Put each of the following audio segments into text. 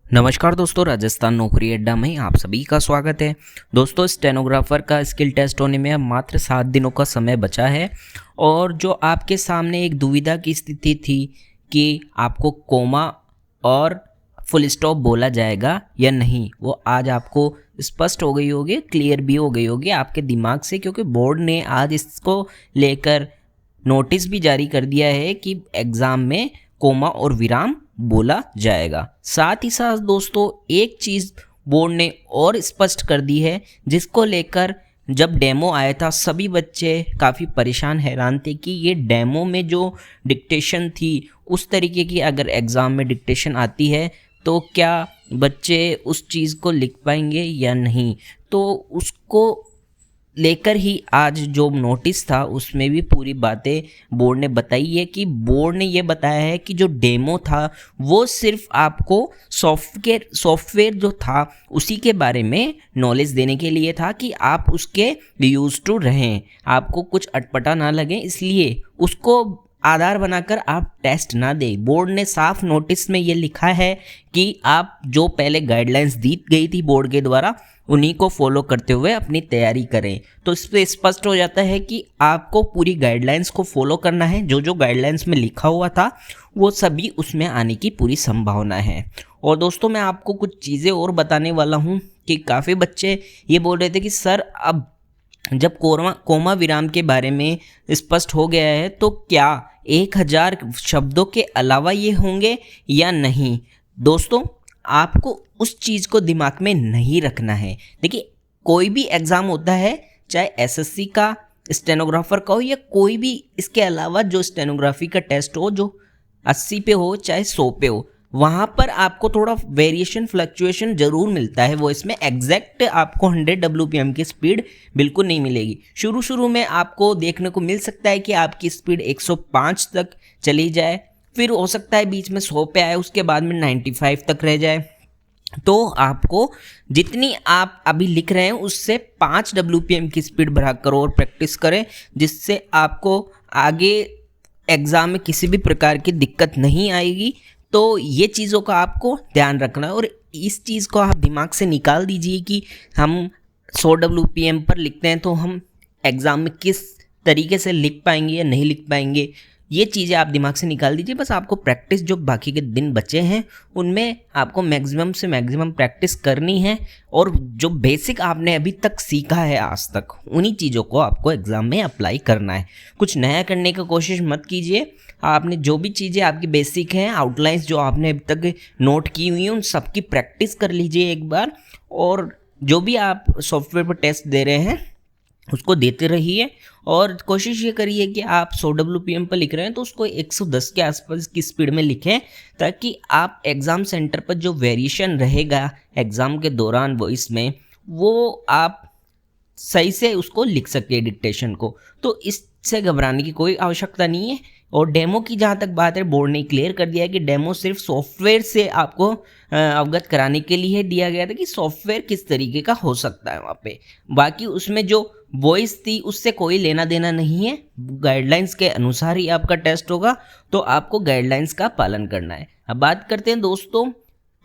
नमस्कार दोस्तों, राजस्थान नौकरी अड्डा में आप सभी का स्वागत है। दोस्तों, स्टेनोग्राफर का स्किल टेस्ट होने में अब मात्र 7 दिनों का समय बचा है और जो आपके सामने एक दुविधा की स्थिति थी कि आपको कोमा और फुल स्टॉप बोला जाएगा या नहीं, वो आज आपको स्पष्ट हो गई होगी, क्लियर भी हो गई होगी आपके दिमाग से, क्योंकि बोर्ड ने आज इसको लेकर नोटिस भी जारी कर दिया है कि एग्ज़ाम में कोमा और विराम बोला जाएगा। साथ ही साथ दोस्तों, एक चीज़ बोर्ड ने और स्पष्ट कर दी है, जिसको लेकर जब डेमो आया था सभी बच्चे काफ़ी परेशान हैरान थे कि ये डेमो में जो डिक्टेशन थी उस तरीके की अगर एग्ज़ाम में डिक्टेशन आती है तो क्या बच्चे उस चीज़ को लिख पाएंगे या नहीं। तो उसको लेकर ही आज जो नोटिस था उसमें भी पूरी बातें बोर्ड ने बताई है कि बोर्ड ने ये बताया है कि जो डेमो था वो सिर्फ आपको सॉफ्टवेयर जो था उसी के बारे में नॉलेज देने के लिए था कि आप उसके यूज टू रहें, आपको कुछ अटपटा ना लगे, इसलिए उसको आधार बनाकर आप टेस्ट ना दें। बोर्ड ने साफ नोटिस में ये लिखा है कि आप जो पहले गाइडलाइंस दी गई थी बोर्ड के द्वारा उन्हीं को फॉलो करते हुए अपनी तैयारी करें। तो इस पर स्पष्ट हो जाता है कि आपको पूरी गाइडलाइंस को फॉलो करना है, जो जो गाइडलाइंस में लिखा हुआ था वो सभी उसमें आने की पूरी संभावना है। और दोस्तों, मैं आपको कुछ चीज़ें और बताने वाला हूँ कि काफ़ी बच्चे ये बोल रहे थे कि सर अब जब कोमा विराम के बारे में स्पष्ट हो गया है तो क्या 1000 शब्दों के अलावा ये होंगे या नहीं। दोस्तों, आपको उस चीज़ को दिमाग में नहीं रखना है। देखिए, कोई भी एग्ज़ाम होता है, चाहे एसएससी का, स्टेनोग्राफर का हो या कोई भी इसके अलावा जो स्टेनोग्राफी का टेस्ट हो, जो 80 पे हो चाहे 100 पे हो, वहाँ पर आपको थोड़ा वेरिएशन फ्लक्चुएशन ज़रूर मिलता है। वो इसमें एग्जैक्ट आपको 100 WPM की स्पीड बिल्कुल नहीं मिलेगी। शुरू में आपको देखने को मिल सकता है कि आपकी स्पीड 105 तक चली जाए, फिर हो सकता है बीच में 100 पे आए, उसके बाद में 95 तक रह जाए। तो आपको जितनी आप अभी लिख रहे हैं उससे 5 WPM की स्पीड बढ़ाकर और प्रैक्टिस करें, जिससे आपको आगे एग्ज़ाम में किसी भी प्रकार की दिक्कत नहीं आएगी। तो ये चीज़ों का आपको ध्यान रखना है और इस चीज़ को आप दिमाग से निकाल दीजिए कि हम 100 WPM पर लिखते हैं तो हम एग्ज़ाम में किस तरीके से लिख पाएंगे या नहीं लिख पाएंगे। ये चीज़ें आप दिमाग से निकाल दीजिए। बस आपको प्रैक्टिस जो बाकी के दिन बचे हैं उनमें आपको मैक्सिमम से मैक्सिमम प्रैक्टिस करनी है और जो बेसिक आपने अभी तक सीखा है आज तक उन्हीं चीज़ों को आपको एग्ज़ाम में अप्लाई करना है। कुछ नया करने की कोशिश मत कीजिए। आपने जो भी चीज़ें आपकी बेसिक हैं, आउटलाइंस जो आपने अभी तक नोट की हुई हैं, उन सब की प्रैक्टिस कर लीजिए एक बार। और जो भी आप सॉफ्टवेयर पर टेस्ट दे रहे हैं उसको देते रहिए और कोशिश ये करिए कि आप 100 WPM पर लिख रहे हैं तो उसको 110 के आसपास की स्पीड में लिखें, ताकि आप एग्ज़ाम सेंटर पर जो वेरिएशन रहेगा एग्ज़ाम के दौरान वॉइस में, वो आप सही से उसको लिख सके डिक्टेशन को। तो इससे घबराने की कोई आवश्यकता नहीं है। और डेमो की जहाँ तक बात है, बोर्ड ने क्लियर कर दिया है कि डेमो सिर्फ सॉफ्टवेयर से आपको अवगत कराने के लिए दिया गया था कि सॉफ्टवेयर किस तरीके का हो सकता है वहाँ पे। बाकी उसमें जो वॉइस थी उससे कोई लेना देना नहीं है। गाइडलाइंस के अनुसार ही आपका टेस्ट होगा, तो आपको गाइडलाइंस का पालन करना है। अब बात करते हैं दोस्तों,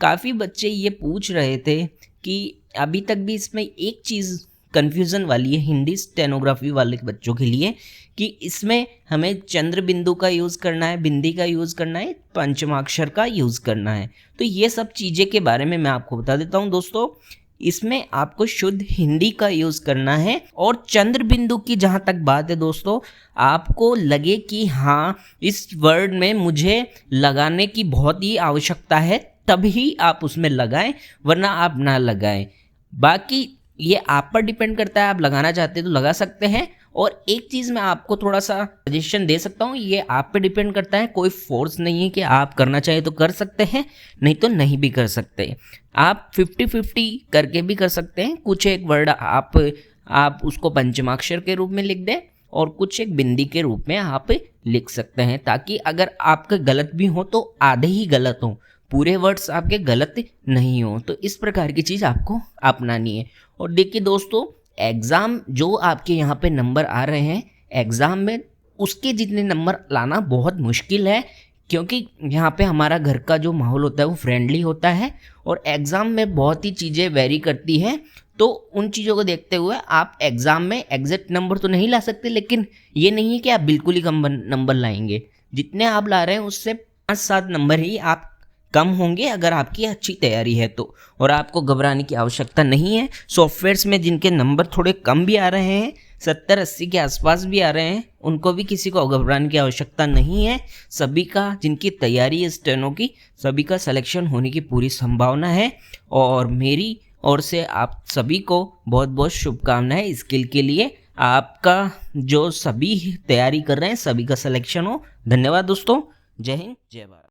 काफ़ी बच्चे ये पूछ रहे थे कि अभी तक भी इसमें एक चीज़ कन्फ्यूज़न वाली है हिंदी स्टेनोग्राफी वाले बच्चों के लिए कि इसमें हमें चंद्र बिंदु का यूज़ करना है, बिंदी का यूज़ करना है, पंचमाक्षर का यूज़ करना है। तो ये सब चीज़ें के बारे में मैं आपको बता देता हूँ दोस्तों। इसमें आपको शुद्ध हिंदी का यूज़ करना है। और चंद्र बिंदु की जहाँ तक बात है दोस्तों, आपको लगे कि हाँ इस वर्ड में मुझे लगाने की बहुत ही आवश्यकता है तभी आप उसमें लगाएं, वरना आप ना लगाएं। बाकी ये आप पर डिपेंड करता है, आप लगाना चाहते हैं तो लगा सकते हैं। और एक चीज़ मैं आपको थोड़ा सा सजेशन दे सकता हूँ, ये आप पे डिपेंड करता है, कोई फोर्स नहीं है कि आप करना चाहे तो कर सकते हैं, नहीं तो नहीं भी कर सकते। आप 50-50 करके भी कर सकते हैं। कुछ एक वर्ड आप उसको पंचमाक्षर के रूप में लिख दें और कुछ एक बिंदी के रूप में आप लिख सकते हैं, ताकि अगर आपके गलत भी हो तो आधे ही गलत हों, पूरे वर्ड्स आपके गलत नहीं हो। तो इस प्रकार की चीज़ आपको अपनानी है। और देखिए दोस्तों, एग्ज़ाम जो आपके यहाँ पे नंबर आ रहे हैं एग्ज़ाम में, उसके जितने नंबर लाना बहुत मुश्किल है, क्योंकि यहाँ पे हमारा घर का जो माहौल होता है वो फ्रेंडली होता है और एग्ज़ाम में बहुत ही चीज़ें वेरी करती हैं। तो उन चीज़ों को देखते हुए आप एग्ज़ाम में एग्जैक्ट नंबर तो नहीं ला सकते, लेकिन ये नहीं है कि आप बिल्कुल ही कम नंबर लाएंगे। जितने आप ला रहे हैं उससे 5-7 नंबर ही आप कम होंगे अगर आपकी अच्छी तैयारी है तो। और आपको घबराने की आवश्यकता नहीं है। सॉफ्टवेयर्स में जिनके नंबर थोड़े कम भी आ रहे हैं, 70-80 के आसपास भी आ रहे हैं, उनको भी किसी को घबराने की आवश्यकता नहीं है। सभी का, जिनकी तैयारी है स्टेनो की, सभी का सिलेक्शन होने की पूरी संभावना है। और मेरी ओर से आप सभी को बहुत बहुत शुभकामनाएं स्किल के लिए। आपका जो सभी तैयारी कर रहे हैं सभी का सिलेक्शन हो। धन्यवाद दोस्तों। जय हिंद, जय भारत।